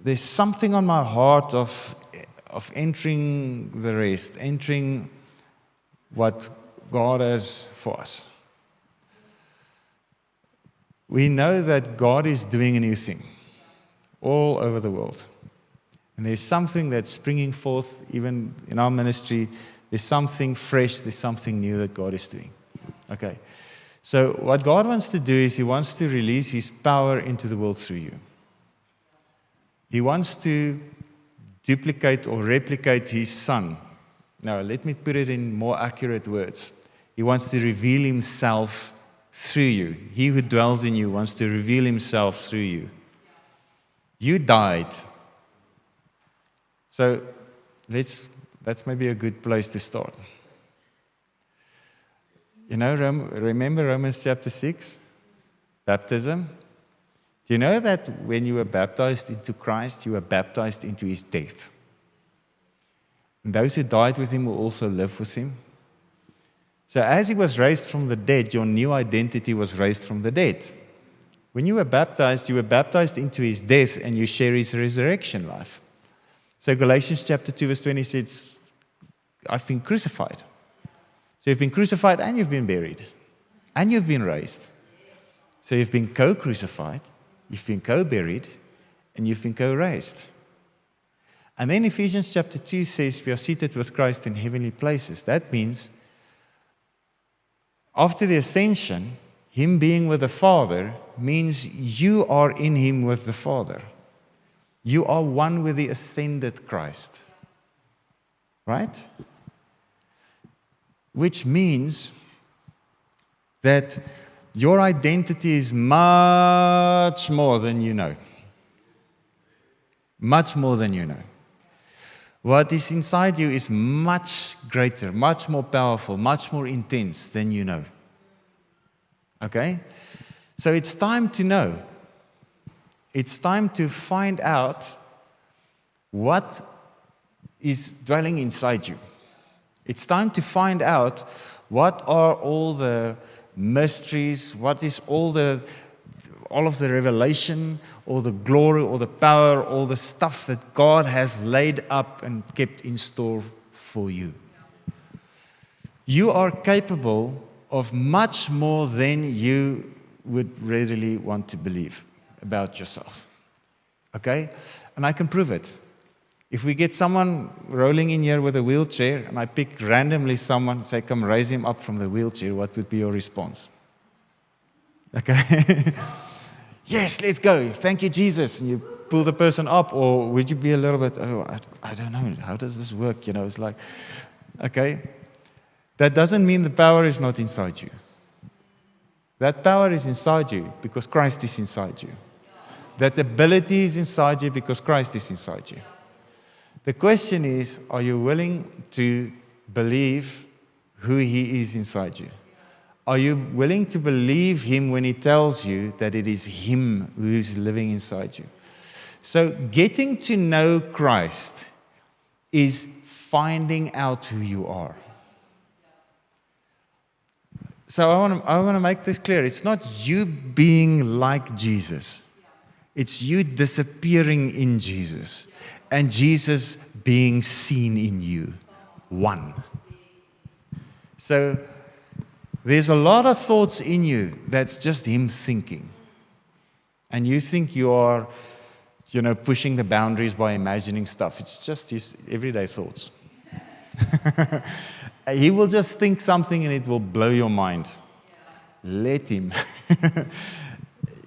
there's something on my heart of entering the rest, entering what God has for us. We know that God is doing a new thing all over the world. And there's something that's springing forth, even in our ministry. There's something fresh, there's something new that God is doing. Okay. So what God wants to do is He wants to release His power into the world through you. He wants to duplicate or replicate His Son. Now, let me put it in more accurate words. He wants to reveal Himself through you. He who dwells in you wants to reveal Himself through you. You died. So that's maybe a good place to start. You know, remember Romans chapter 6? Baptism. Do you know that when you were baptized into Christ, you were baptized into His death? And those who died with Him will also live with Him. So as He was raised from the dead, your new identity was raised from the dead. When you were baptized into His death, and you share His resurrection life. So Galatians chapter 2 verse 20 says, I've been crucified. So you've been crucified and you've been buried. And you've been raised. So you've been co-crucified, you've been co-buried, and you've been co-raised. And then Ephesians chapter 2 says we are seated with Christ in heavenly places. That means after the ascension, Him being with the Father means you are in Him with the Father. You are one with the ascended Christ. Right? Which means that your identity is much more than you know. Much more than you know. What is inside you is much greater, much more powerful, much more intense than you know. Okay? So it's time to know. It's time to find out what is dwelling inside you. It's time to find out what are all the mysteries, what is all of the revelation, all the glory, all the power, all the stuff that God has laid up and kept in store for you. You are capable of much more than you would readily want to believe about yourself. Okay? And I can prove it. If we get someone rolling in here with a wheelchair, and I pick randomly someone, say, come raise him up from the wheelchair, what would be your response? Okay? Yes, let's go. Thank you, Jesus. And you pull the person up, or would you be a little bit, I don't know, how does this work? You know, it's like, okay. That doesn't mean the power is not inside you. That power is inside you because Christ is inside you. That ability is inside you because Christ is inside you. The question is, are you willing to believe who He is inside you? Are you willing to believe Him when He tells you that it is Him who is living inside you? So getting to know Christ is finding out who you are. So I want to make this clear. It's not you being like Jesus. It's you disappearing in Jesus and Jesus being seen in you. One. So there's a lot of thoughts in you that's just Him thinking. And you think you are, pushing the boundaries by imagining stuff. It's just His everyday thoughts. He will just think something and it will blow your mind. Let Him.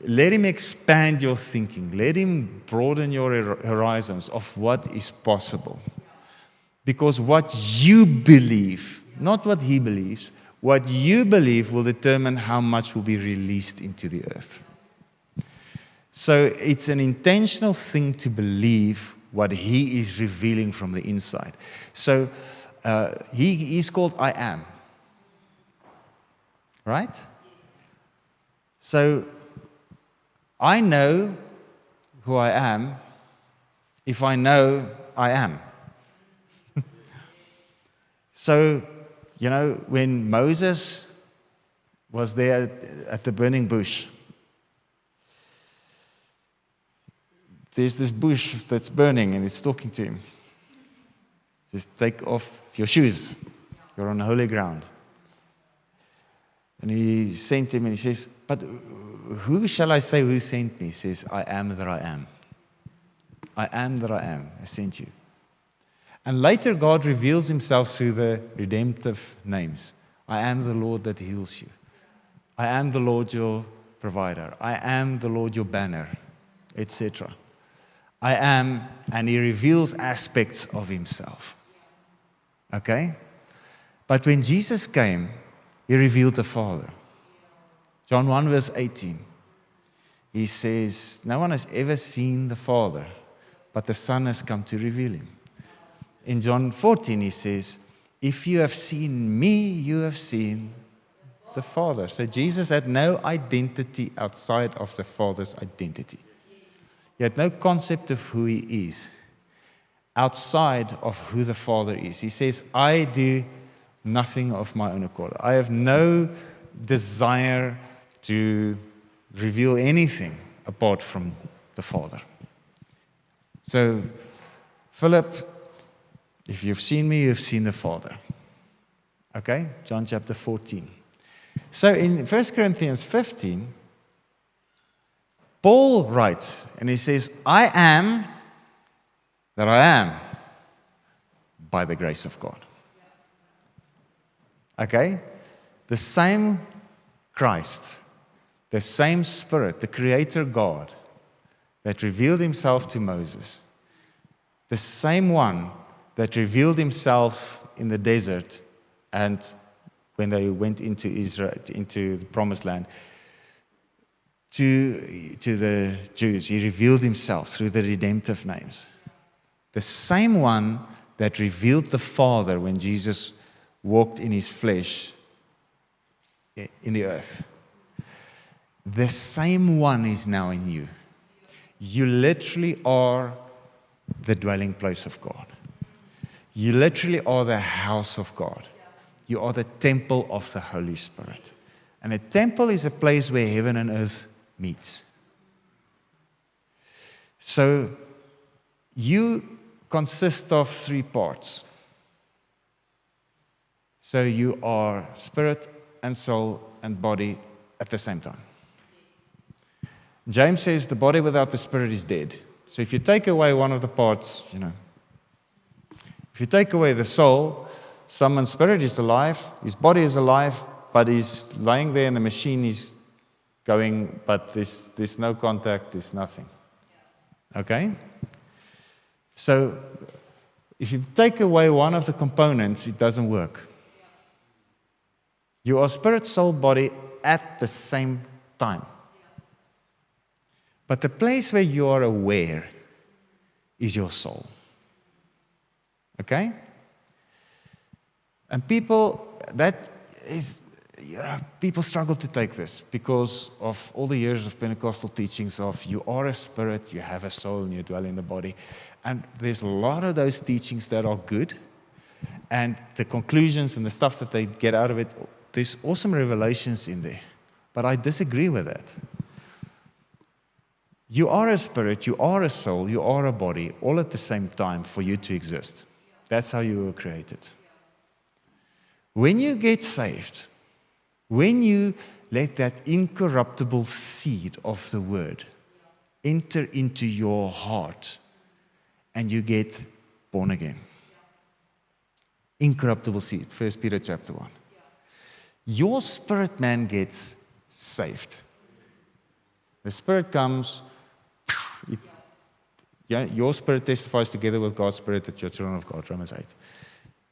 Let Him expand your thinking. Let Him broaden your horizons of what is possible. Because what you believe, not what He believes, what you believe will determine how much will be released into the earth. So it's an intentional thing to believe what He is revealing from the inside. So He's called I Am. Right? So I know who I am if I know I am. So, when Moses was there at the burning bush, there's this bush that's burning and it's talking to him. It says, take off your shoes. You're on holy ground. And he sent him and he says, but who shall I say who sent me? He says, I am that I am. I am that I am. I sent you. And later God reveals himself through the redemptive names. I am the Lord that heals you. I am the Lord your provider. I am the Lord your banner, etc. I am, and he reveals aspects of himself. Okay? But when Jesus came, he revealed the Father. John 1 verse 18. He says, no one has ever seen the Father, but the Son has come to reveal him. In John 14, he says, if you have seen me, you have seen the Father. So Jesus had no identity outside of the Father's identity. He had no concept of who he is outside of who the Father is. He says, I do nothing of my own accord. I have no desire to reveal anything apart from the Father. So, Philip, if you've seen me, you've seen the Father. Okay? John chapter 14. So in 1 Corinthians 15, Paul writes, and he says, I am that I am by the grace of God. Okay? The same Christ, the same Spirit, the Creator God that revealed himself to Moses, the same one that revealed himself in the desert and when they went into Israel, into the promised land, to the Jews, he revealed himself through the redemptive names. The same one that revealed the Father when Jesus walked in his flesh in the earth. The same one is now in you. You literally are the dwelling place of God. You literally are the house of God. You are the temple of the Holy Spirit. And a temple is a place where heaven and earth meets. So you consist of three parts. So you are spirit and soul and body at the same time. James says the body without the spirit is dead. So if you take away one of the parts, if you take away the soul, someone's spirit is alive, his body is alive, but he's lying there and the machine is going, but there's no contact, there's nothing. Okay? So if you take away one of the components, it doesn't work. You are spirit, soul, body at the same time. But the place where you are aware is your soul. Okay? And people struggle to take this because of all the years of Pentecostal teachings of you are a spirit, you have a soul, and you dwell in the body. And there's a lot of those teachings that are good. And the conclusions and the stuff that they get out of it, there's awesome revelations in there. But I disagree with that. You are a spirit, you are a soul, you are a body, all at the same time for you to exist. That's how you were created. When you get saved, when you let that incorruptible seed of the word enter into your heart and you get born again. Incorruptible seed, 1 Peter chapter 1. Your spirit man gets saved. The Spirit comes, your spirit testifies together with God's Spirit that you're children of God, Romans 8.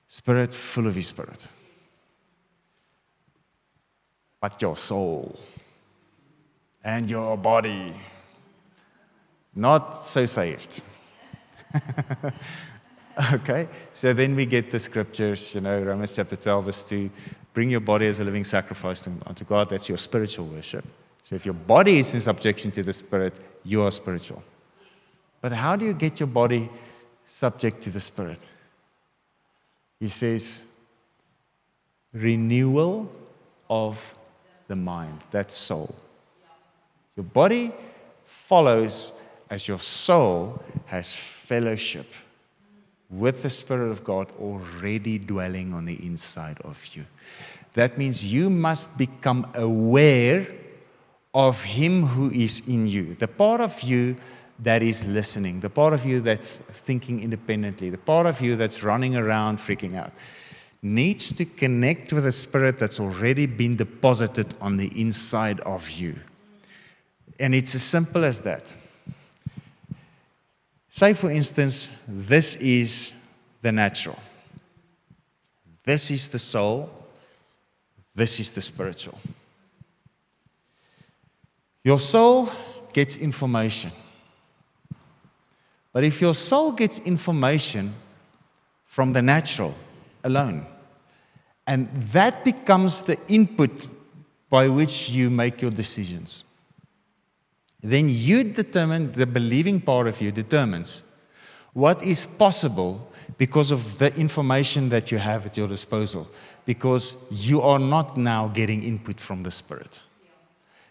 Spirit full of His Spirit. But your soul and your body, not so saved. Okay, so then we get the scriptures, Romans chapter 12 verse 2, bring your body as a living sacrifice unto God. That's your spiritual worship. So if your body is in subjection to the Spirit, you are spiritual. But how do you get your body subject to the Spirit? He says, renewal of the mind, that's soul. Your body follows as your soul has fellowship with the Spirit of God already dwelling on the inside of you. That means you must become aware of Him who is in you. The part of you that is listening, the part of you that's thinking independently, the part of you that's running around freaking out, needs to connect with a Spirit that's already been deposited on the inside of you. And it's as simple as that. Say, for instance, this is the natural. This is the soul. This is the spiritual. Your soul gets information. But if your soul gets information from the natural alone, and that becomes the input by which you make your decisions, then you determine, the believing part of you determines what is possible because of the information that you have at your disposal, because you are not now getting input from the Spirit.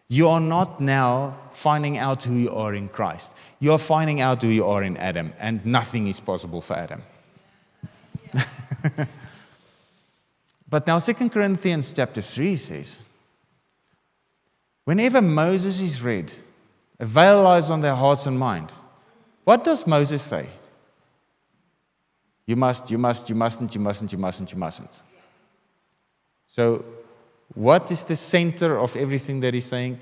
You are not now finding out who you are in Christ. You are finding out who you are in Adam, and nothing is possible for Adam. But now 2 Corinthians chapter 3 says, whenever Moses is read, a veil lies on their hearts and mind. What does Moses say? You mustn't. So, what is the center of everything that he's saying?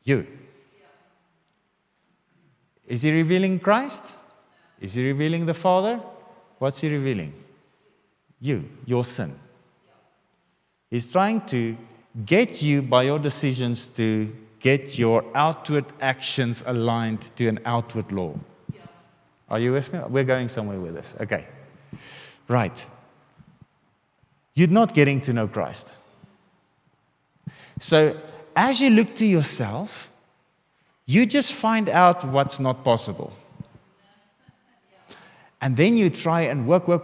You. Is he revealing Christ? Is he revealing the Father? What's he revealing? You, your sin. He's trying to get you by your decisions to get your outward actions aligned to an outward law. Are you with me? We're going somewhere with this. Okay. Right. You're not getting to know Christ. So, as you look to yourself, you just find out what's not possible. And then you try and work. And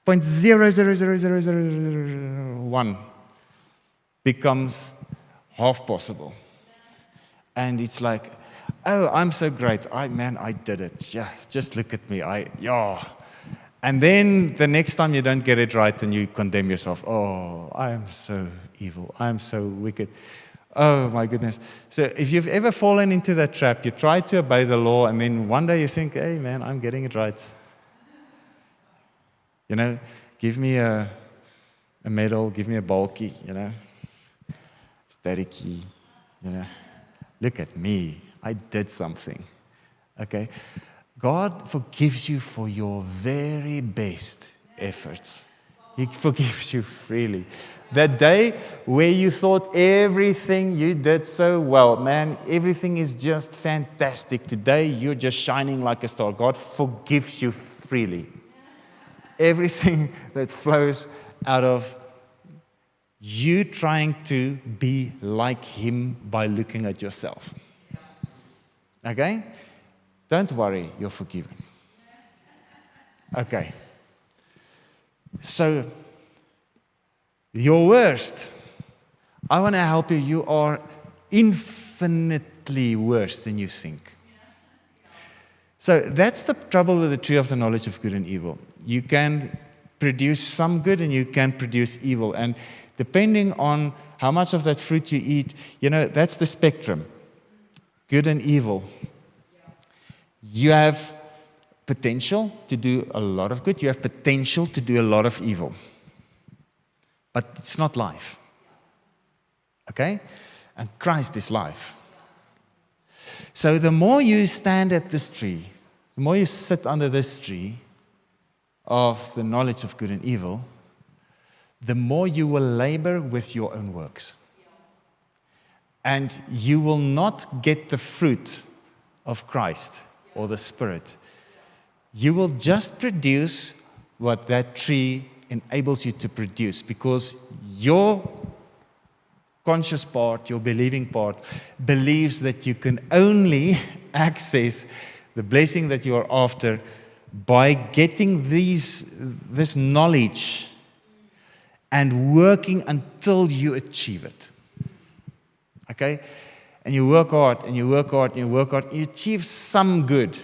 0.00001 becomes half possible. And it's like, oh, I'm so great. I did it. Yeah, just look at me. And then the next time you don't get it right and you condemn yourself. Oh, I am so evil. I am so wicked. Oh, my goodness. So if you've ever fallen into that trap, you try to obey the law, and then one day you think, hey, man, I'm getting it right. You know, give me a medal, give me a bulky, Staticky, Look at me. I did something. Okay? God forgives you for your very best efforts. He forgives you freely. That day where you thought everything you did so well, man, everything is just fantastic. Today you're just shining like a star. God forgives you freely. Everything that flows out of you trying to be like Him by looking at yourself. Okay? Don't worry, you're forgiven. Okay. So, your worst, I want to help you. You are infinitely worse than you think. So, that's the trouble with the tree of the knowledge of good and evil. You can produce some good and you can produce evil. And depending on how much of that fruit you eat, that's the spectrum. Good and evil. You have potential to do a lot of good. You have potential to do a lot of evil. But it's not life. Okay? And Christ is life. So the more you stand at this tree, the more you sit under this tree of the knowledge of good and evil, the more you will labor with your own works. And you will not get the fruit of Christ or the Spirit. You will just produce what that tree enables you to produce, because your conscious part, your believing part, believes that you can only access the blessing that you are after by getting this knowledge and working until you achieve it. Okay? And you work hard, and you work hard, and you work hard. You achieve some good,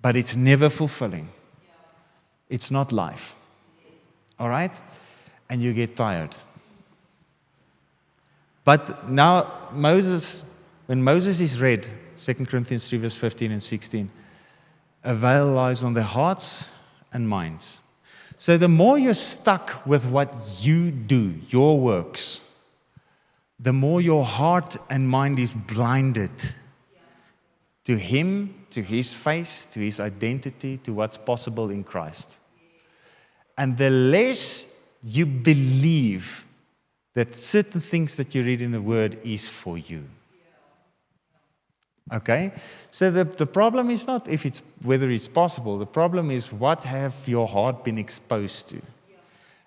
but it's never fulfilling. It's not life. All right? And you get tired. But now, when Moses is read, 2 Corinthians 3, verse 15 and 16, a veil lies on their hearts and minds. So the more you're stuck with what you do, your works, the more your heart and mind is blinded to Him, to His face, to His identity, to what's possible in Christ. And the less you believe that certain things that you read in the Word is for you. Okay? So the problem is not whether it's possible. The problem is, what have your heart been exposed to?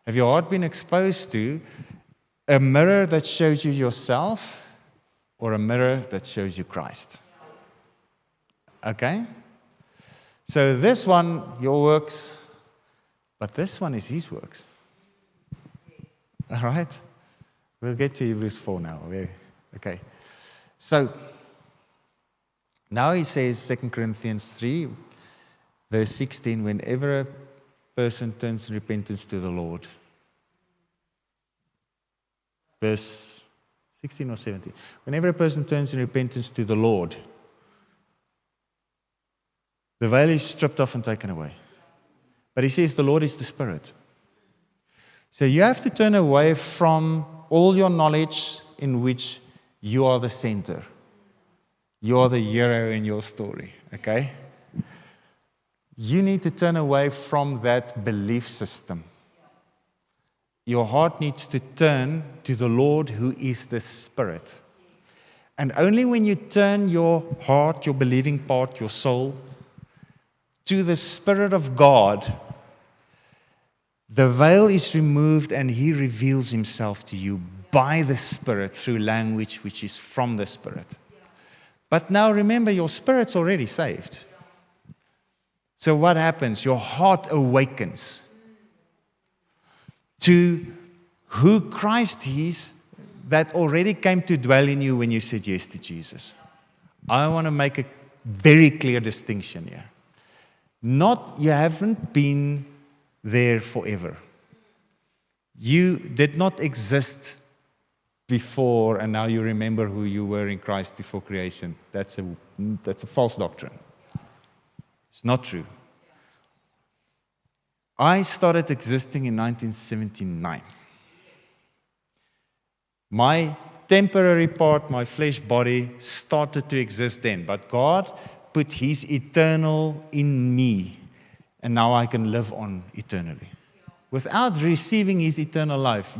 Have your heart been exposed to a mirror that shows you yourself, or a mirror that shows you Christ? Okay? So this one, your works, but this one is His works. All right? We'll get to Hebrews 4 now. Okay. So, now he says, 2 Corinthians 3, verse 16, whenever a person turns in repentance to the Lord. Verse 16 or 17. Whenever a person turns in repentance to the Lord, the veil is stripped off and taken away. But he says the Lord is the Spirit. So you have to turn away from all your knowledge in which you are the center. You are the hero in your story, okay? You need to turn away from that belief system. Your heart needs to turn to the Lord, who is the Spirit. And only when you turn your heart, your believing part, your soul, to the Spirit of God, the veil is removed and He reveals Himself to you by the Spirit through language which is from the Spirit. But now remember, your spirit's already saved. So what happens? Your heart awakens to who Christ is, that already came to dwell in you when you said yes to Jesus. I want to make a very clear distinction here. Not, you haven't been there forever. You did not exist before, and now you remember who you were in Christ before creation. That's a false doctrine. It's not true. I started existing in 1979. My temporary part, my flesh body, started to exist then, but God put His eternal in me, and now I can live on eternally. Without receiving His eternal life,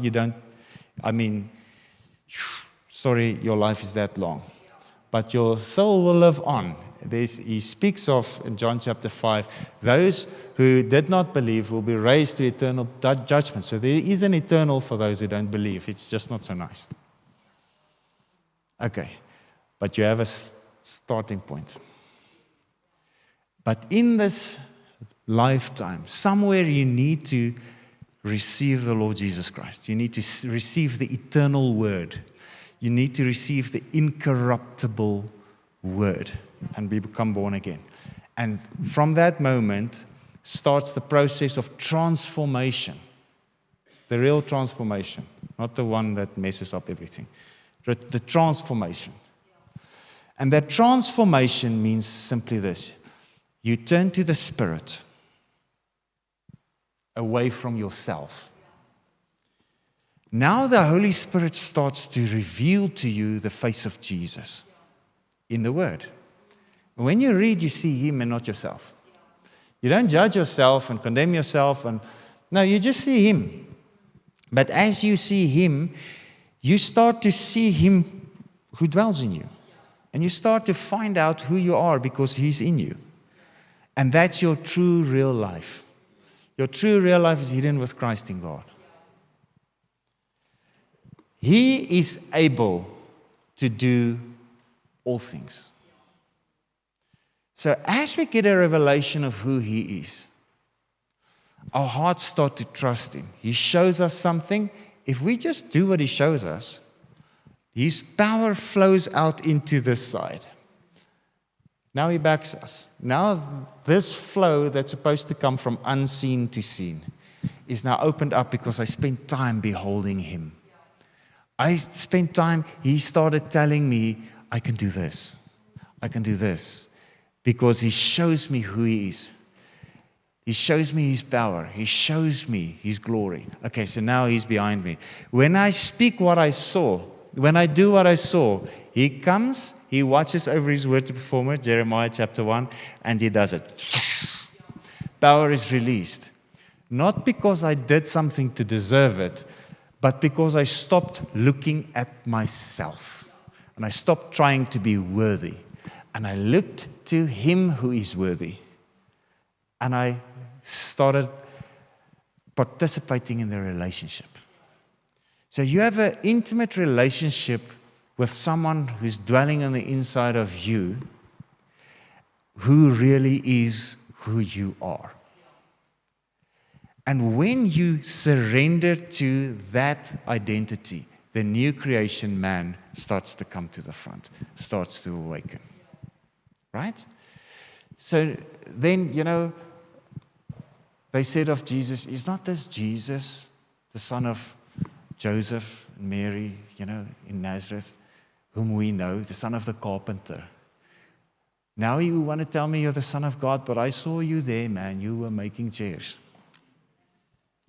sorry, your life is that long. But your soul will live on. He speaks of, in John chapter 5, those who did not believe will be raised to eternal judgment. So there is an eternal for those who don't believe. It's just not so nice. Okay, but you have a starting point. But in this lifetime, somewhere you need to receive the Lord Jesus Christ. You need to receive the eternal Word. You need to receive the incorruptible Word and become born again. And from that moment starts the process of transformation. The real transformation, not the one that messes up everything. The transformation. And that transformation means simply this. You turn to the Spirit away from yourself. Now the Holy Spirit starts to reveal to you the face of Jesus in the Word. When you read, you see Him and not yourself. You don't judge yourself and condemn yourself. No, you just see Him. But as you see Him, you start to see Him who dwells in you. And you start to find out who you are because He's in you. And that's your true, real life. Your true, real life is hidden with Christ in God. He is able to do all things. So as we get a revelation of who He is, our hearts start to trust Him. He shows us something. If we just do what He shows us, His power flows out into this side. Now he backs us. Now this flow that's supposed to come from unseen to seen is now opened up because I spent time beholding him. I spent time, he started telling me, I can do this. I can do this. Because he shows me who he is. He shows me his power. He shows me his glory. Okay, so now he's behind me. When I speak what I saw, when I do what I saw, he comes, he watches over his word to perform it, Jeremiah chapter 1, and he does it. Power is released. Not because I did something to deserve it, but because I stopped looking at myself. And I stopped trying to be worthy. And I looked to him who is worthy. And I started participating in the relationship. So you have an intimate relationship with someone who's dwelling on the inside of you, who really is who you are. And when you surrender to that identity, the new creation man starts to come to the front, starts to awaken. Right? So then, they said of Jesus, is not this Jesus, the son of Joseph and Mary, in Nazareth, whom we know, the son of the carpenter? Now you want to tell me you're the son of God, but I saw you there, man. You were making chairs.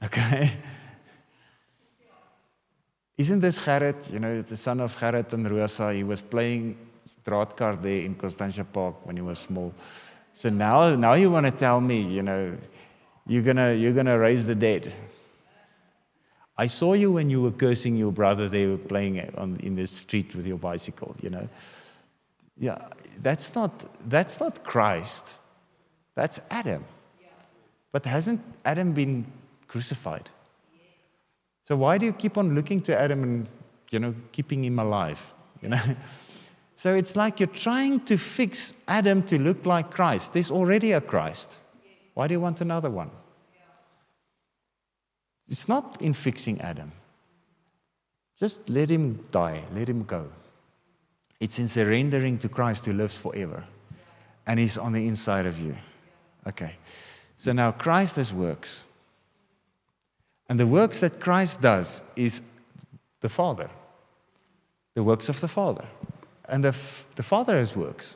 Okay? Isn't this Gerrit, the son of Gerrit and Rosa? He was playing draadkar there in Constantia Park when he was small. So now you want to tell me, you're gonna raise the dead. I saw you when you were cursing your brother. They were playing in the street with your bicycle. Yeah, that's not Christ. That's Adam. But hasn't Adam been crucified? So why do you keep on looking to Adam and keeping him alive? So it's like you're trying to fix Adam to look like Christ. There's already a Christ. Why do you want another one? It's not in fixing Adam. Just let him die, let him go. It's in surrendering to Christ who lives forever. And he's on the inside of you. Okay. So now Christ has works. And the works that Christ does is the Father. The works of the Father. And the Father has works.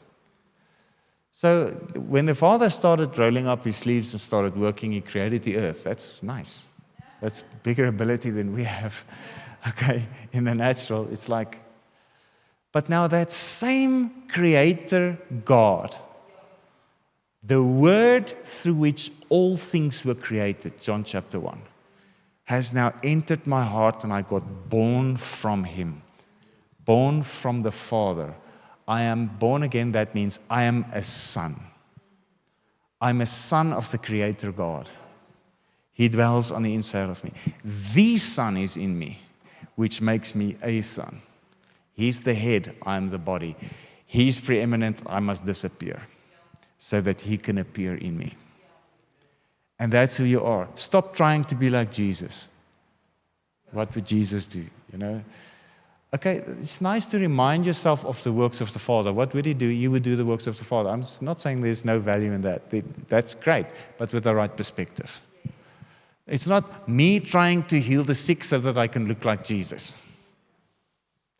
So when the Father started rolling up his sleeves and started working, he created the earth. That's nice. That's bigger ability than we have. Okay, in the natural, it's like, but now that same Creator God, the Word through which all things were created, John chapter 1, has now entered my heart, and I got born from Him. Born from the Father. I am born again. That means I am a son. I'm a son of the Creator God. He dwells on the inside of me. The Son is in me, which makes me a son. He's the head, I'm the body. He's preeminent, I must disappear, so that He can appear in me. And that's who you are. Stop trying to be like Jesus. What would Jesus do? Okay, it's nice to remind yourself of the works of the Father. What would He do? You would do the works of the Father. I'm not saying there's no value in that. That's great, but with the right perspective. It's not me trying to heal the sick so that I can look like Jesus.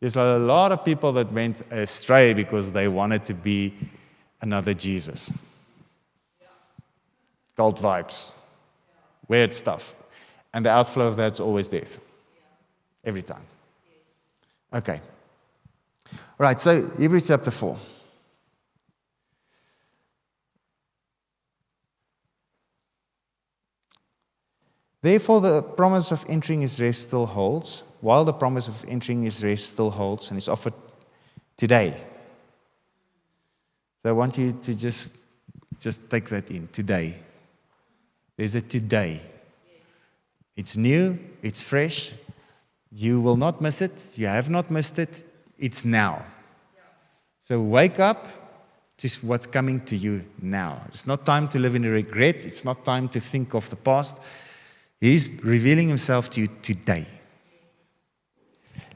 There's a lot of people that went astray because they wanted to be another Jesus. Cult vibes. Weird stuff. And the outflow of that's always death. Every time. Okay. All right, so Hebrews chapter 4. Therefore, the promise of entering His rest still holds, while the promise of entering His rest still holds and is offered today. So I want you to just take that in, today. There's a today. It's new, it's fresh. You will not miss it. You have not missed it. It's now. So wake up to what's coming to you now. It's not time to live in regret. It's not time to think of the past. He's revealing Himself to you today.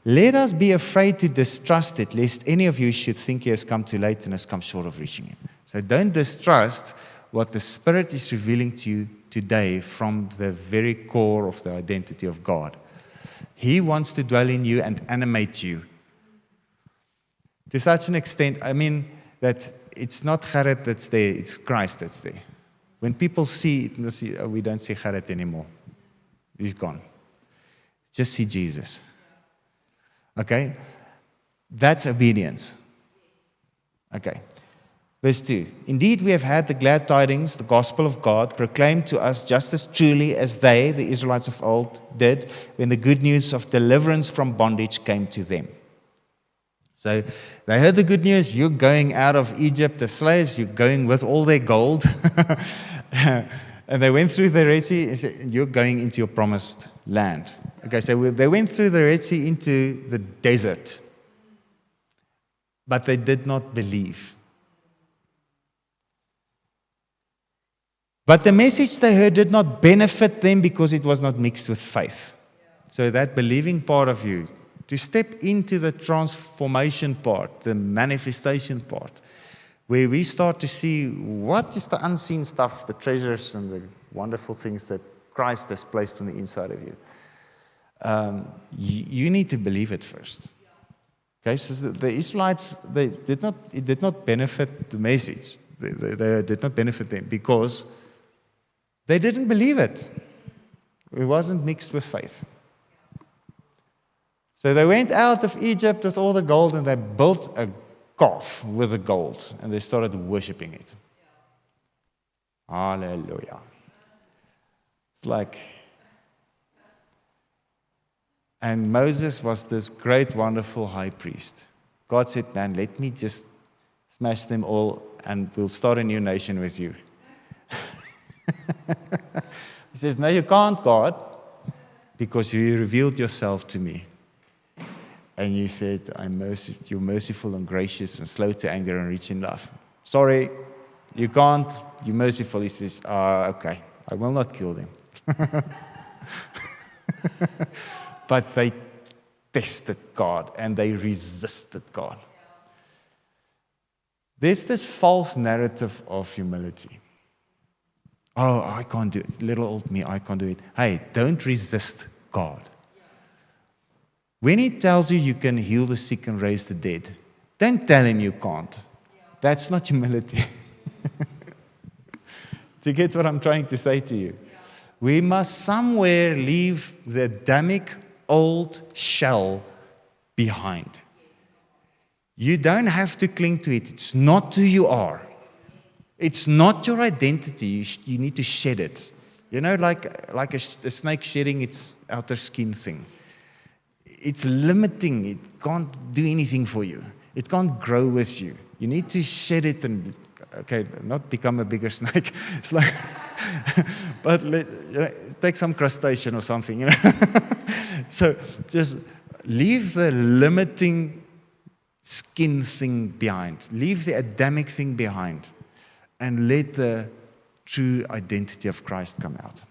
Let us be afraid to distrust it, lest any of you should think he has come too late and has come short of reaching it. So don't distrust what the Spirit is revealing to you today from the very core of the identity of God. He wants to dwell in you and animate you. To such an extent, that it's not Gerrit that's there, it's Christ that's there. When people see it, we don't see Gerrit anymore. He's gone. Just see Jesus. Okay? That's obedience. Okay. Verse 2. Indeed, we have had the glad tidings, the gospel of God, proclaimed to us just as truly as they, the Israelites of old, did when the good news of deliverance from bondage came to them. So they heard the good news, you're going out of Egypt as slaves, you're going with all their gold. And they went through the Red Sea and said, you're going into your promised land. Okay, so they went through the Red Sea into the desert. But they did not believe. But the message they heard did not benefit them because it was not mixed with faith. So that believing part of you, to step into the transformation part, the manifestation part, where we start to see what is the unseen stuff, the treasures and the wonderful things that Christ has placed on the inside of you. You need to believe it first. Okay, so the Israelites, it did not benefit the message. They did not benefit them because they didn't believe it. It wasn't mixed with faith. So they went out of Egypt with all the gold and they built a calf with the gold and they started worshiping it. Hallelujah. It's like, and Moses was this great, wonderful high priest. God said, man, let me just smash them all and we'll start a new nation with you. He says, no, you can't, God, because you revealed yourself to me. And you said, you're merciful and gracious and slow to anger and rich in love. Sorry, you can't, you're merciful. He says, okay, I will not kill them. But they tested God and they resisted God. There's this false narrative of humility. Oh, I can't do it. Little old me, I can't do it. Hey, don't resist God. When He tells you you can heal the sick and raise the dead, don't tell Him you can't. That's not humility. Do you get what I'm trying to say to you? We must somewhere leave the Adamic old shell behind. You don't have to cling to it. It's not who you are. It's not your identity. You need to shed it. You know, like a snake shedding its outer skin thing. It's limiting. It can't do anything for you. It can't grow with you. You need to shed it and, okay, not become a bigger snake. It's like, but take some crustacean or something, you know. So just leave the limiting skin thing behind. Leave the Adamic thing behind. And let the true identity of Christ come out.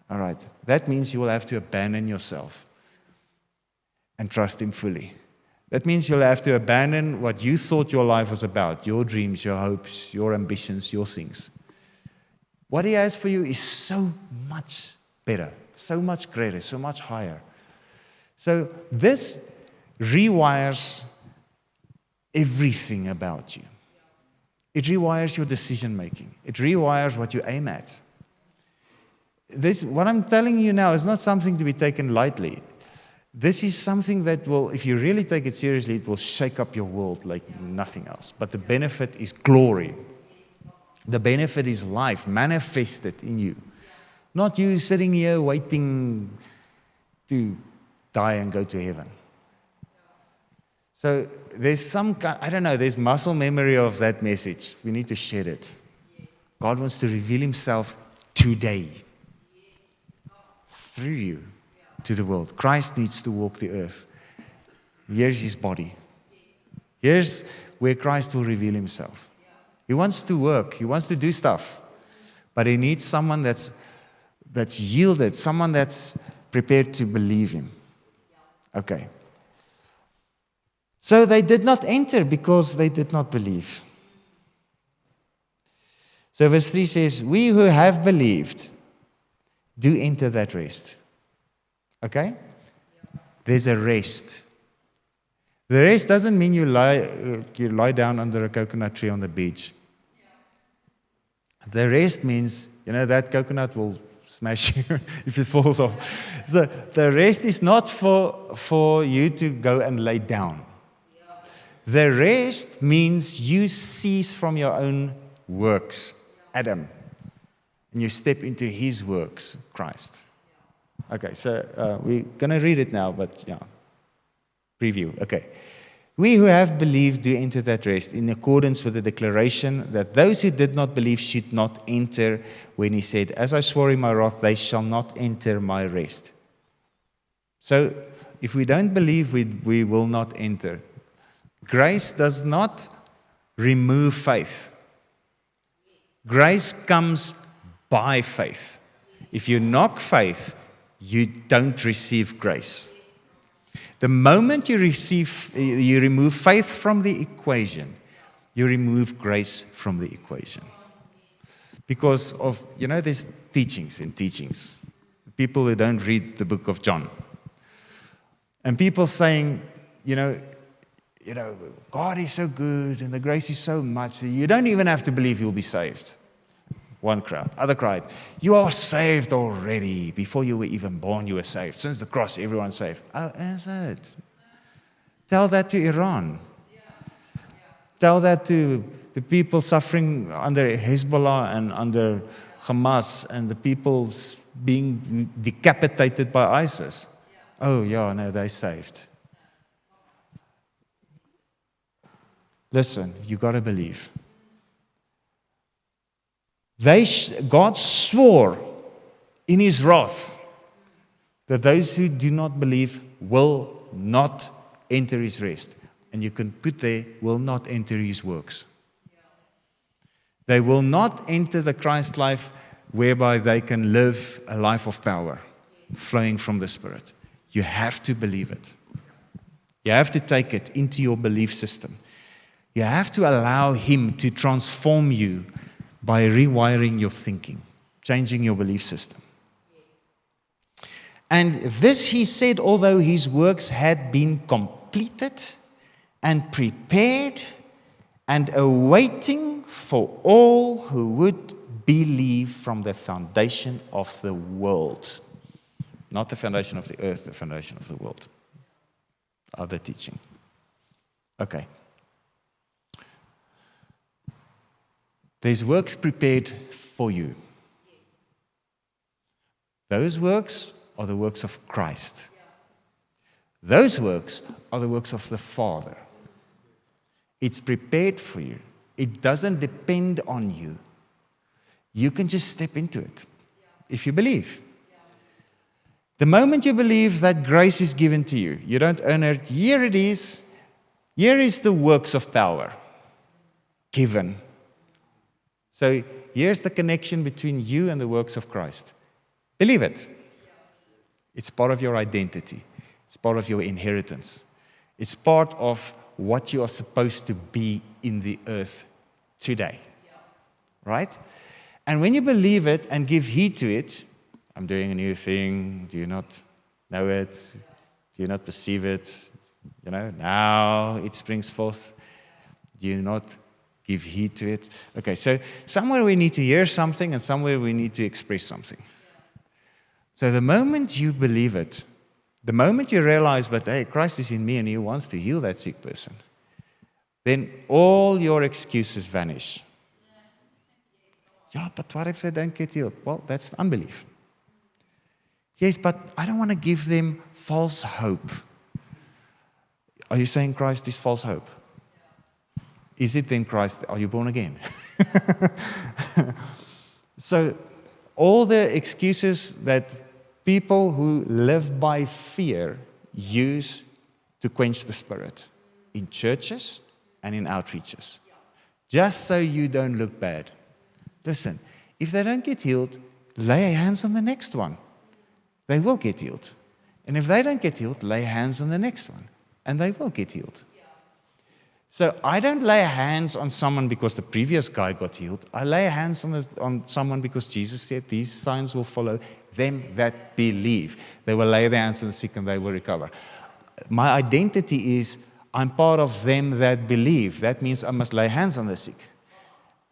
All right. That means you will have to abandon yourself and trust Him fully. That means you'll have to abandon what you thought your life was about, your dreams, your hopes, your ambitions, your things. What He has for you is so much better, so much greater, so much higher. So this rewires everything about you. It rewires your decision making. It rewires what you aim at. What I'm telling you now is not something to be taken lightly. This is something that will, if you really take it seriously, it will shake up your world like nothing else. But the benefit is glory. The benefit is life manifested in you. Not you sitting here waiting to die and go to heaven. So there's some kind, I don't know, there's muscle memory of that message. We need to shed it. God wants to reveal Himself today through you to the world. Christ needs to walk the earth. Here's His body. Here's where Christ will reveal Himself. He wants to work. He wants to do stuff. But He needs someone that's yielded, someone that's prepared to believe Him. Okay. So they did not enter because they did not believe. So verse 3 says, we who have believed do enter that rest. Okay? There's a rest. The rest doesn't mean you lie down under a coconut tree on the beach. The rest means, that coconut will smash you if it falls off. So the rest is not for you to go and lay down. The rest means you cease from your own works, Adam, and you step into his works, Christ. Okay, so we're going to read it now, but preview. Okay. We who have believed do enter that rest in accordance with the declaration that those who did not believe should not enter, when he said, as I swore in my wrath, they shall not enter my rest. So if we don't believe, we will not enter. Grace does not remove faith. Grace comes by faith. If you knock faith, you don't receive grace. The moment you remove faith from the equation, you remove grace from the equation. Because of, there's teachings and teachings. People who don't read the book of John. And people saying, God is so good and the grace is so much that you don't even have to believe you'll be saved. One crowd. Other crowd. You are saved already. Before you were even born, you were saved. Since the cross, everyone's saved. Oh, is it? Tell that to Iran. Tell that to the people suffering under Hezbollah and under Hamas and the people being decapitated by ISIS. Oh, no, they're saved. Listen, you got to believe. God swore in his wrath that those who do not believe will not enter his rest. And you can put there, will not enter his works. They will not enter the Christ life whereby they can live a life of power flowing from the Spirit. You have to believe it. You have to take it into your belief system. You have to allow him to transform you by rewiring your thinking, changing your belief system. And this he said, although his works had been completed and prepared and awaiting for all who would believe from the foundation of the world. Not the foundation of the earth, the foundation of the world. Other teaching. Okay. There's works prepared for you. Those works are the works of Christ. Those works are the works of the Father. It's prepared for you. It doesn't depend on you. You can just step into it if you believe. The moment you believe that grace is given to you, you don't earn it. Here it is. Here is the works of power given. So here's the connection between you and the works of Christ. Believe it. It's part of your identity. It's part of your inheritance. It's part of what you are supposed to be in the earth today. Right? And when you believe it and give heed to it, I'm doing a new thing. Do you not know it? Do you not perceive it? Now it springs forth. Do you not give heed to it? Okay, so somewhere we need to hear something and somewhere we need to express something. So the moment you believe it, the moment you realize, but hey, Christ is in me and he wants to heal that sick person, then all your excuses vanish. Yeah, but what if they don't get healed? Well, that's unbelief. Yes, but I don't want to give them false hope. Are you saying Christ is false hope? Is it then Christ? Are you born again? So all the excuses that people who live by fear use to quench the Spirit in churches and in outreaches, just so you don't look bad. Listen, if they don't get healed, lay hands on the next one. They will get healed. And if they don't get healed, lay hands on the next one. And they will get healed. So I don't lay hands on someone because the previous guy got healed. I lay hands on someone because Jesus said these signs will follow them that believe. They will lay their hands on the sick and they will recover. My identity is I'm part of them that believe. That means I must lay hands on the sick.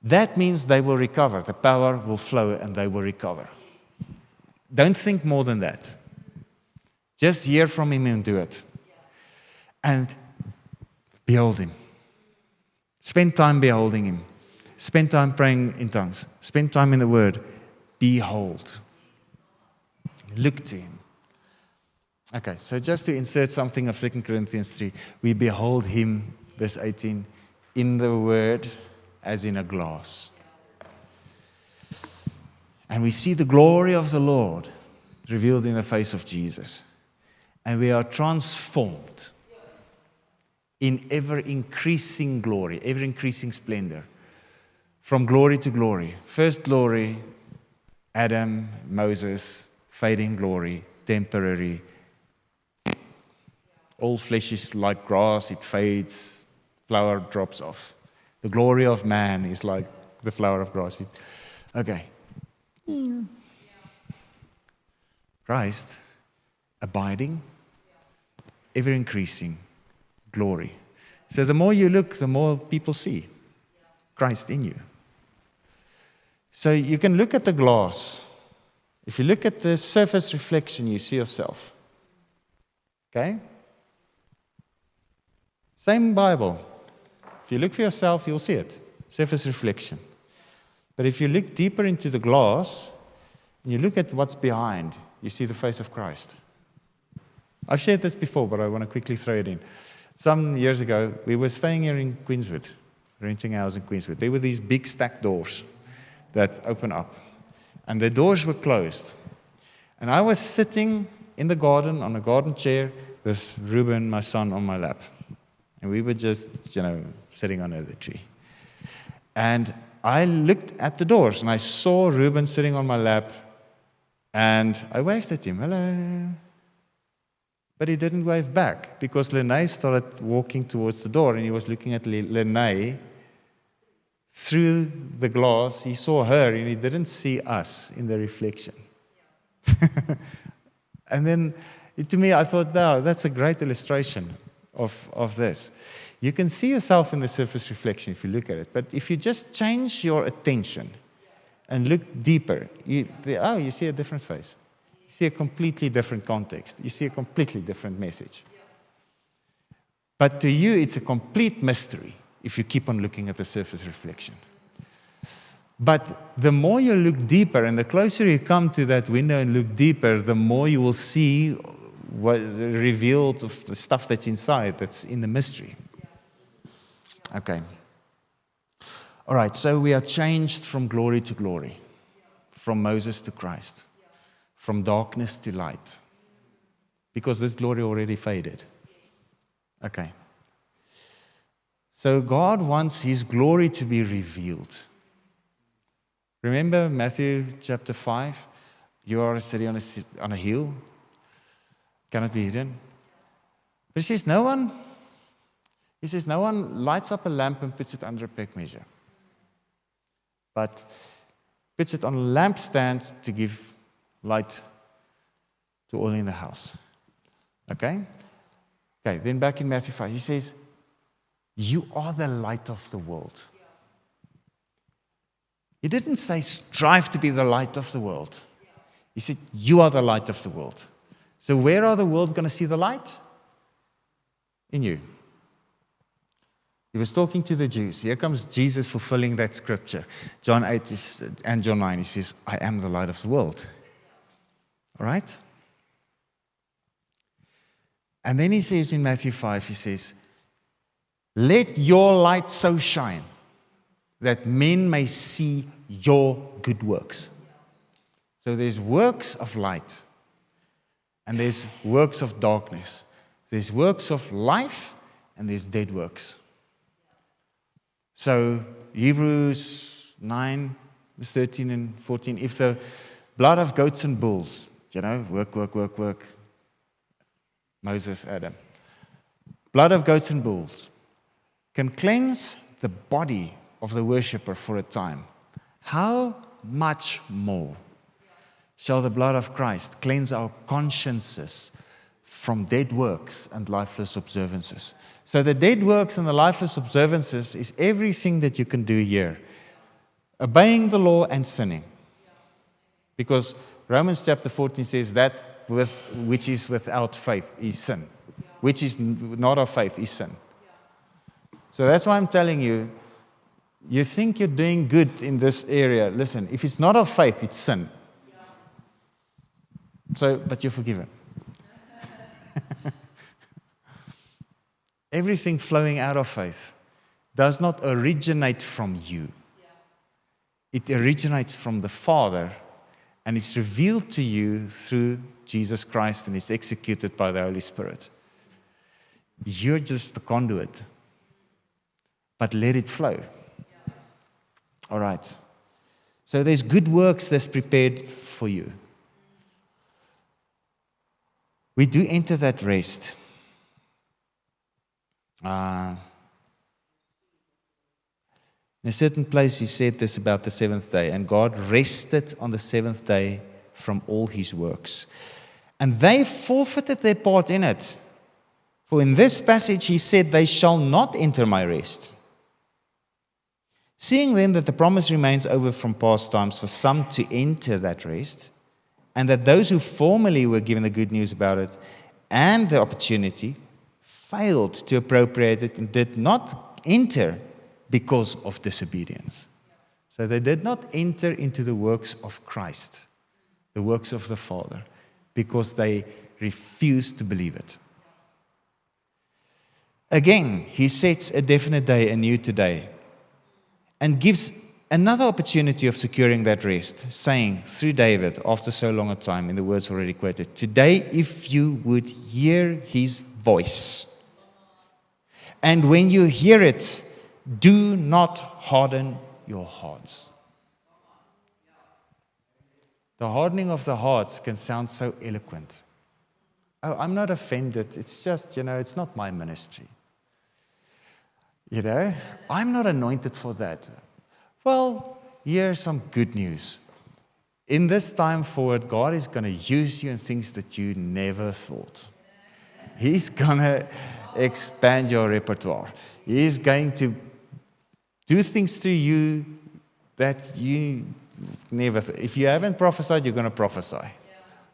That means they will recover. The power will flow and they will recover. Don't think more than that. Just hear from him and do it. And behold him. Spend time beholding him. Spend time praying in tongues. Spend time in the word. Behold. Look to him. Okay, so just to insert something of 2 Corinthians 3. We behold him, verse 18, in the word as in a glass. And we see the glory of the Lord revealed in the face of Jesus. And we are transformed in ever-increasing glory, ever-increasing splendor, from glory to glory. First glory, Adam, Moses, fading glory, temporary. All flesh is like grass, it fades, flower drops off. The glory of man is like the flower of grass. Okay. Christ, abiding, ever-increasing glory. So the more you look, the more people see Christ in you. So you can look at the glass. If you look at the surface reflection, you see yourself. Okay? Same Bible. If you look for yourself, you'll see it. Surface reflection. But if you look deeper into the glass, and you look at what's behind, you see the face of Christ. I've shared this before, but I want to quickly throw it in. Some years ago, we were staying here in Queenswood, renting a house in Queenswood. There were these big stack doors that open up. And the doors were closed. And I was sitting in the garden on a garden chair with Ruben, my son, on my lap. And we were just, sitting under the tree. And I looked at the doors and I saw Ruben sitting on my lap. And I waved at him, hello. But he didn't wave back because Lene started walking towards the door and he was looking at Lene through the glass. He saw her and he didn't see us in the reflection. And then to me, I thought, wow, that's a great illustration of this. You can see yourself in the surface reflection if you look at it, but if you just change your attention and look deeper, you see a different face. You see a completely different context. You see a completely different message. But to you, it's a complete mystery if you keep on looking at the surface reflection. But the more you look deeper and the closer you come to that window and look deeper, the more you will see what revealed of the stuff that's inside, that's in the mystery. Okay. All right, so we are changed from glory to glory, from Moses to Christ, from darkness to light, because this glory already faded. Okay. So God wants his glory to be revealed. Remember Matthew chapter 5? You are a city on a hill, cannot be hidden. But he says, no one lights up a lamp and puts it under a peg measure, but puts it on a lampstand to give light to all in the house. Okay, then back in Matthew 5, he says, you are the light of the world. He didn't say strive to be the light of the world. He said, you are the light of the world. So where are the world going to see the light? In you. He was talking to the Jews. Here comes Jesus fulfilling that scripture. John 8 and John 9, he says, I am the light of the world. All right? And then he says in Matthew 5, he says, let your light so shine that men may see your good works. So there's works of light and there's works of darkness. There's works of life and there's dead works. So Hebrews 9, verse 13 and 14, if the blood of goats and bulls, work. Moses, Adam. Blood of goats and bulls can cleanse the body of the worshiper for a time, how much more shall the blood of Christ cleanse our consciences from dead works and lifeless observances? So the dead works and the lifeless observances is everything that you can do here. Obeying the law and sinning. Because Romans chapter 14 says that which is without faith is sin. Which is not of faith is sin. So that's why I'm telling you, you think you're doing good in this area. Listen, if it's not of faith, it's sin. So, but you're forgiven. Everything flowing out of faith does not originate from you. It originates from the Father, and it's revealed to you through Jesus Christ, and it's executed by the Holy Spirit. You're just the conduit, but let it flow. All right. So there's good works that's prepared for you. We do enter that rest. In a certain place, he said this about the seventh day, and God rested on the seventh day from all his works. And they forfeited their part in it. For in this passage he said, they shall not enter my rest. Seeing then that the promise remains over from past times for some to enter that rest, and that those who formerly were given the good news about it and the opportunity failed to appropriate it and did not enter because of disobedience. So they did not enter into the works of Christ, the works of the Father, because they refused to believe it. Again, he sets a definite day anew today and gives another opportunity of securing that rest, saying through David, after so long a time, in the words already quoted, today if you would hear his voice, and when you hear it, do not harden your hearts. The hardening of the hearts can sound so eloquent. Oh, I'm not offended. It's just, it's not my ministry. I'm not anointed for that. Well, here's some good news. In this time forward, God is going to use you in things that you never thought. He's going to expand your repertoire. He's going to do things to you that you never thought. If you haven't prophesied, you're going to prophesy. Yeah.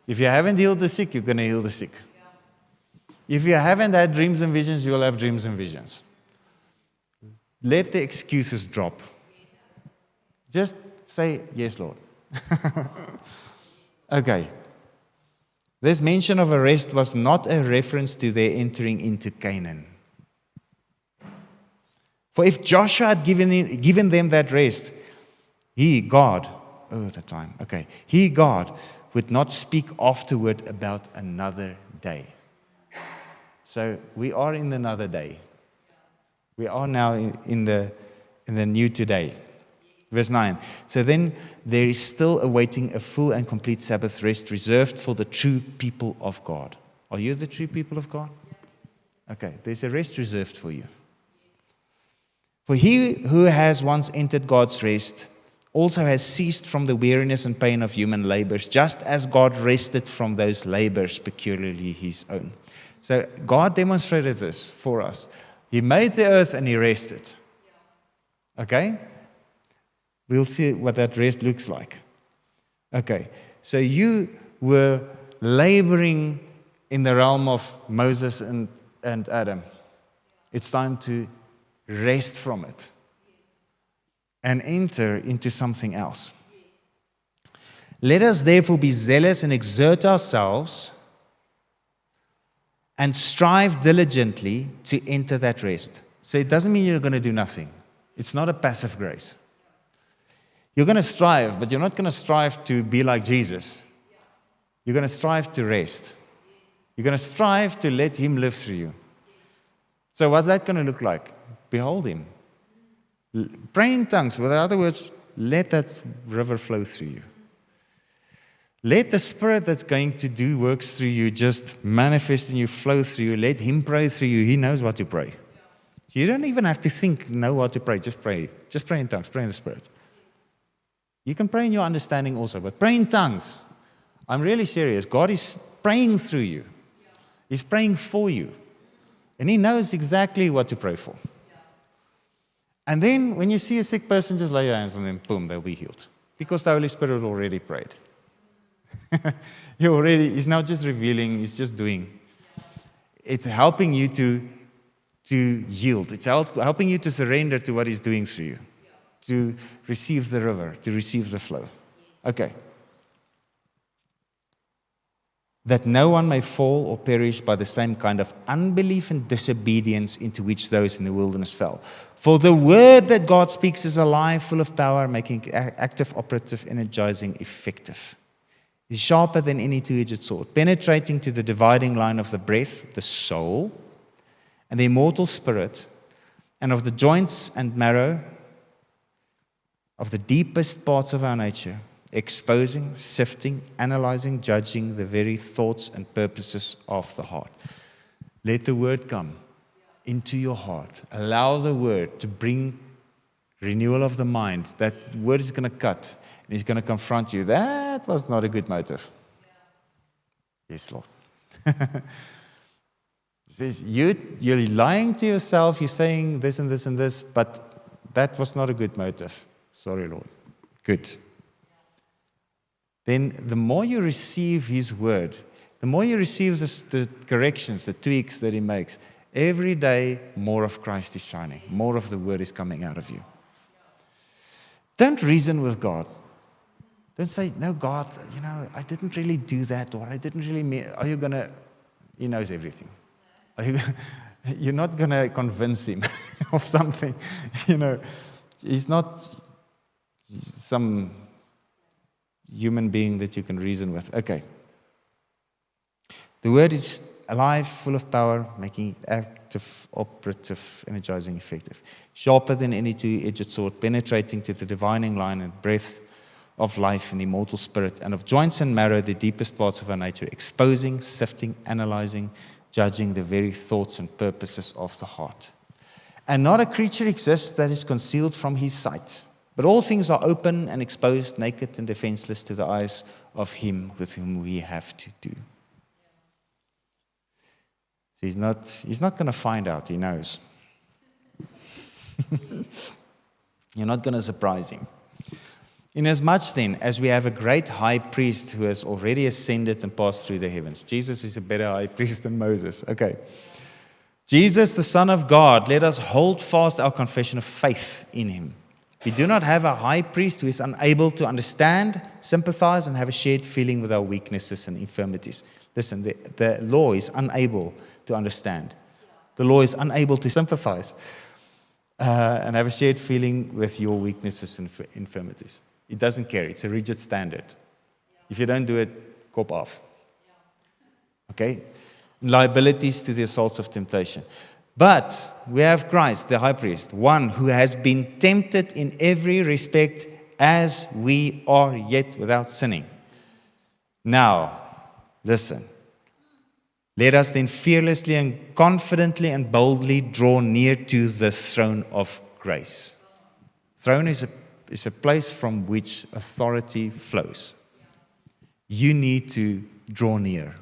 If you haven't healed the sick, you're going to heal the sick. Yeah. If you haven't had dreams and visions, you'll have dreams and visions. Let the excuses drop. Just say, yes, Lord. Okay. This mention of a rest was not a reference to their entering into Canaan. For if Joshua had given them that rest, he, God, would not speak afterward about another day. So we are in another day. We are now in the new today. Verse 9. So then there is still awaiting a full and complete Sabbath rest reserved for the true people of God. Are you the true people of God? Okay, there's a rest reserved for you. For he who has once entered God's rest also has ceased from the weariness and pain of human labors, just as God rested from those labors peculiarly his own. So God demonstrated this for us. He made the earth and he rested. Okay? We'll see what that rest looks like. Okay, so you were laboring in the realm of Moses and Adam. It's time to rest from it and enter into something else. Let us therefore be zealous and exert ourselves and strive diligently to enter that rest. So it doesn't mean you're going to do nothing. It's not a passive grace. You're going to strive, but you're not going to strive to be like Jesus. You're going to strive to rest. You're going to strive to let him live through you. So what's that going to look like? Behold him. Pray in tongues. With other words, let that river flow through you. Let the Spirit that's going to do works through you just manifest in you, flow through you. Let him pray through you. He knows what to pray. You don't even have to know what to pray. Just pray. Just pray in tongues. Pray in the Spirit. You can pray in your understanding also, but pray in tongues. I'm really serious. God is praying through you. He's praying for you. And He knows exactly what to pray for. And then when you see a sick person, just lay your hands on them, boom, they'll be healed. Because the Holy Spirit already prayed. He's not just revealing, He's just doing. It's helping you to yield. It's helping you to surrender to what He's doing through you. To receive the river, to receive the flow. Okay. That no one may fall or perish by the same kind of unbelief and disobedience into which those in the wilderness fell. For the word that God speaks is alive, full of power, making active, operative, energizing, effective. It is sharper than any two-edged sword, penetrating to the dividing line of the breath, the soul, and the immortal spirit, and of the joints and marrow, of the deepest parts of our nature, exposing, sifting, analyzing, judging the very thoughts and purposes of the heart. Let the word come into your heart. Allow the word to bring renewal of the mind. That word is going to cut, and He's going to confront you. That was not a good motive. Yes, Lord. He says, you're lying to yourself. You're saying this and this and this, but that was not a good motive. Sorry, Lord. Good. Then the more you receive His word, the more you receive the corrections, the tweaks that He makes, every day more of Christ is shining. More of the word is coming out of you. Don't reason with God. Don't say, no, God, I didn't really do that, or I didn't really mean. Are you going to? He knows everything. You're not going to convince Him of something. He's not some human being that you can reason with. Okay. The word is alive, full of power, making it active, operative, energizing, effective. Sharper than any two-edged sword, penetrating to the divining line and breath of life in the immortal spirit, and of joints and marrow, the deepest parts of our nature, exposing, sifting, analyzing, judging the very thoughts and purposes of the heart. And not a creature exists that is concealed from His sight, but all things are open and exposed, naked and defenseless to the eyes of Him with whom we have to do. So He's not going to find out. He knows. You're not going to surprise Him. Inasmuch then, as we have a great high priest who has already ascended and passed through the heavens. Jesus is a better high priest than Moses. Okay. Jesus, the Son of God, let us hold fast our confession of faith in Him. We do not have a high priest who is unable to understand, sympathize, and have a shared feeling with our weaknesses and infirmities. Listen, the law is unable to understand. The law is unable to sympathize and have a shared feeling with your weaknesses and infirmities. It doesn't care. It's a rigid standard. If you don't do it, cop off. Okay? Liabilities to the assaults of temptation. But we have Christ, the high priest, one who has been tempted in every respect as we are, yet without sinning. Now, listen. Let us then fearlessly and confidently and boldly draw near to the throne of grace. Throne is a place from which authority flows. You need to draw near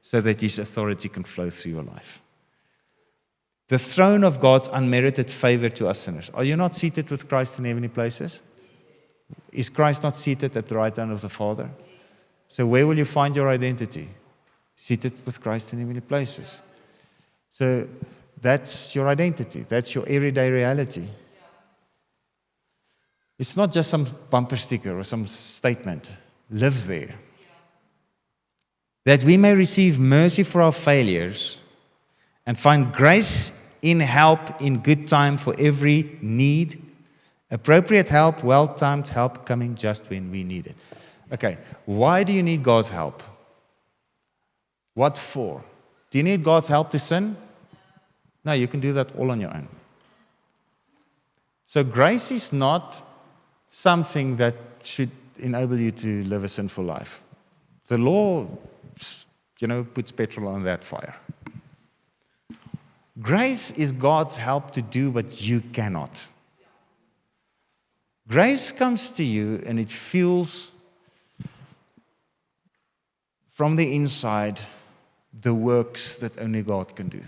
so that His authority can flow through your life. The throne of God's unmerited favor to us sinners. Are you not seated with Christ in heavenly places? Is Christ not seated at the right hand of the Father? So where will you find your identity? Seated with Christ in heavenly places. So that's your identity. That's your everyday reality. It's not just some bumper sticker or some statement. Live there. That we may receive mercy for our failures and find grace in help in good time for every need. Appropriate help, well-timed help coming just when we need it. Okay, why do you need God's help? What for? Do you need God's help to sin? No, you can do that all on your own. So grace is not something that should enable you to live a sinful life. The law, puts petrol on that fire. Grace is God's help to do what you cannot. Grace comes to you and it feels from the inside the works that only God can do.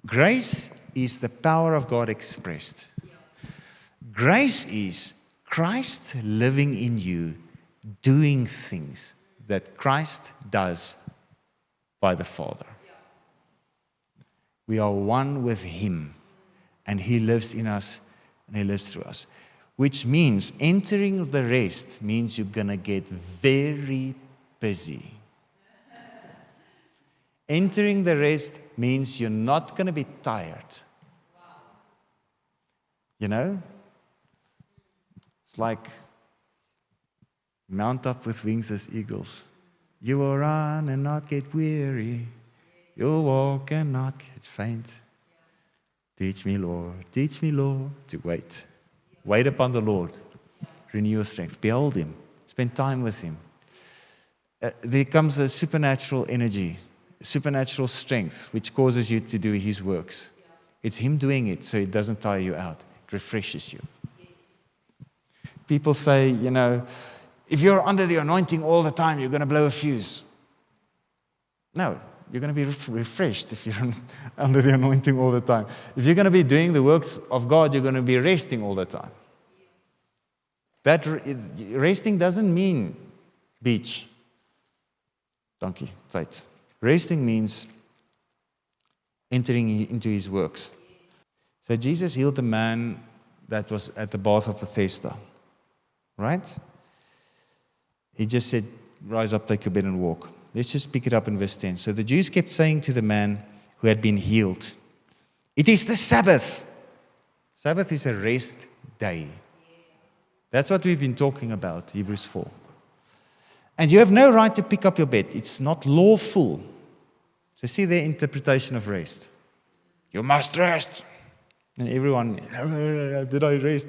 Grace is the power of God expressed. Grace is Christ living in you, doing things that Christ does by the Father. We are one with Him, and He lives in us, and He lives through us. Which means entering the rest means you're going to get very busy. Entering the rest means you're not going to be tired. You know? It's like mount up with wings as eagles. You will run and not get weary. You'll walk and not get faint. Teach me, Lord, to wait. Wait upon the Lord. Renew your strength. Behold Him. Spend time with Him. There comes a supernatural energy, supernatural strength, which causes you to do His works. It's Him doing it, so it doesn't tire you out. It refreshes you. People say, you know, if you're under the anointing all the time, you're going to blow a fuse. No, you're going to be refreshed if you're under the anointing all the time. If you're going to be doing the works of God, you're going to be resting all the time. That resting doesn't mean beach. Donkey, tight. Resting means entering into His works. So Jesus healed the man that was at the bath of Bethesda. Right? He just said, rise up, take your bed and walk. Let's just pick it up in verse 10. So the Jews kept saying to the man who had been healed, it is the Sabbath. Sabbath is a rest day. That's what we've been talking about, Hebrews 4. And you have no right to pick up your bed. It's not lawful. So see their interpretation of rest. You must rest. And everyone, did I rest?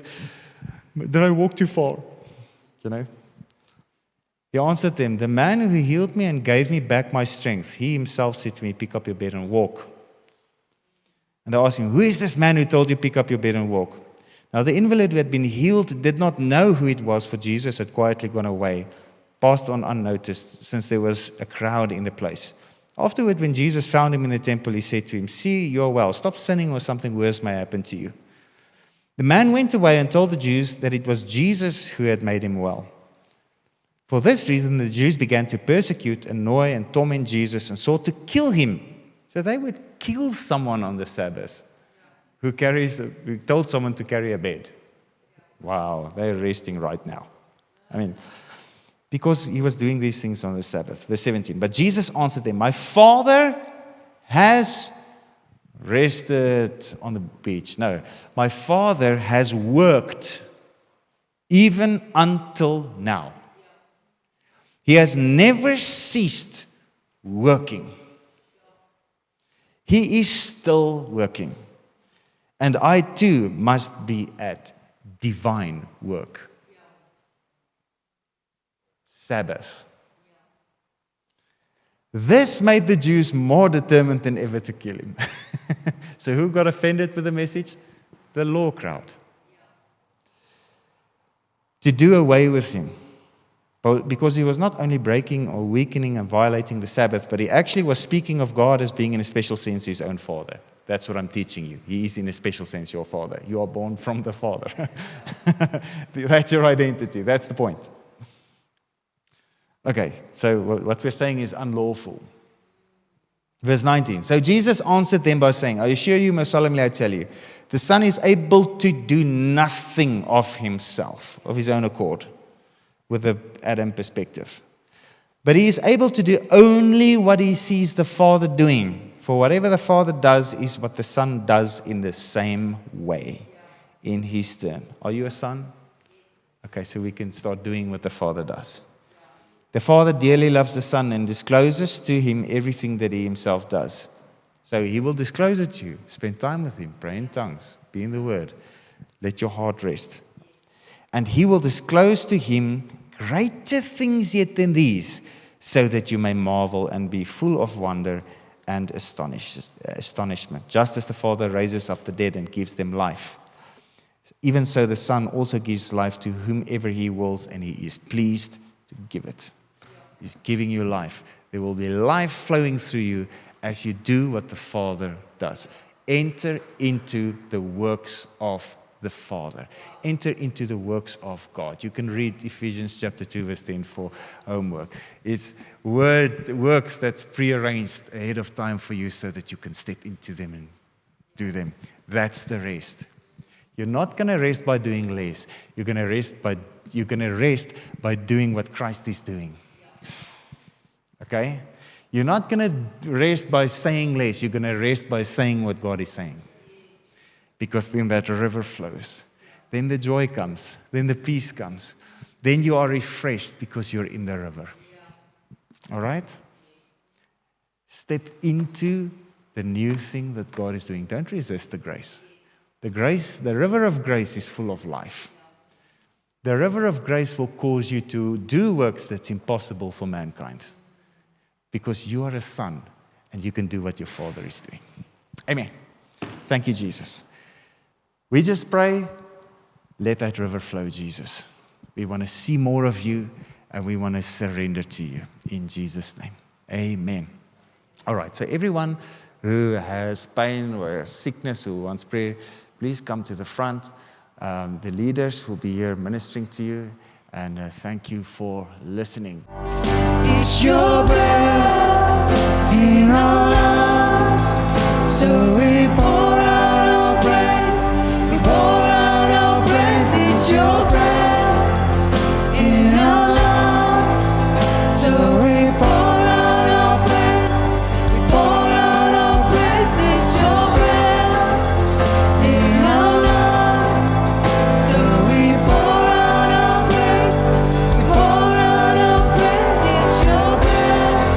Did I walk too far? You know? He answered them, the man who healed me and gave me back my strength, he himself said to me, pick up your bed and walk. And they asked him, who is this man who told you pick up your bed and walk? Now the invalid who had been healed did not know who it was, for Jesus had quietly gone away, passed on unnoticed, since there was a crowd in the place. Afterward, when Jesus found him in the temple, he said to him, see, you are well. Stop sinning or something worse may happen to you. The man went away and told the Jews that it was Jesus who had made him well. For this reason, the Jews began to persecute, annoy, and torment Jesus and sought to kill him. So they would kill someone on the Sabbath who told someone to carry a bed. Wow, they're resting right now. I mean, because he was doing these things on the Sabbath. Verse 17, but Jesus answered them, my Father has rested on the beach. No, my Father has worked even until now. He has never ceased working. He is still working. And I too must be at divine work. Sabbath. This made the Jews more determined than ever to kill him. So who got offended with the message? The law crowd. To do away with him. Because he was not only breaking or weakening and violating the Sabbath, but he actually was speaking of God as being in a special sense his own Father. That's what I'm teaching you. He is in a special sense your Father. You are born from the Father. That's your identity. That's the point. Okay, so what we're saying is unlawful. Verse 19. So Jesus answered them by saying, I assure you, most solemnly I tell you, the Son is able to do nothing of himself, of his own accord, with the Adam perspective. But he is able to do only what he sees the Father doing. For whatever the Father does is what the Son does in the same way, in his turn. Are you a son? Okay, so we can start doing what the Father does. The Father dearly loves the Son and discloses to him everything that he himself does. So he will disclose it to you. Spend time with him. Pray in tongues. Be in the Word. Let your heart rest. And he will disclose to him greater things yet than these, so that you may marvel and be full of wonder and astonishment. Just as the Father raises up the dead and gives them life, even so the Son also gives life to whomever he wills, and he is pleased to give it. He's giving you life. There will be life flowing through you as you do what the Father does. Enter into the works of the Father. Enter into the works of God. You can read Ephesians chapter 2, verse 10 for homework. It's works that's prearranged ahead of time for you so that you can step into them and do them. That's the rest. You're not going to rest by doing less. You're going to rest by doing what Christ is doing. Okay? You're not going to rest by saying less. You're going to rest by saying what God is saying. Because then that river flows. Then the joy comes. Then the peace comes. Then you are refreshed because you're in the river. All right? Step into the new thing that God is doing. Don't resist the grace. The river of grace is full of life. The river of grace will cause you to do works that's impossible for mankind. Because you are a son and you can do what your Father is doing. Amen. Thank you, Jesus. We just pray, let that river flow, Jesus. We want to see more of you and we want to surrender to you in Jesus' name. Amen. All right, so everyone who has pain or sickness who wants prayer, please come to the front. The leaders will be here ministering to you. And thank you for listening. It's your breath in our lungs, so we pour out our praise. We pour out our praise. It's your breath in our lungs, so we pour out our praise. We pour out our praise. It's your breath in our lungs, so we pour out our praise. We pour out our praise. It's your breath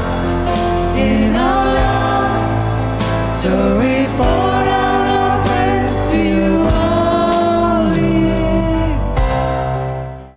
in our lungs, so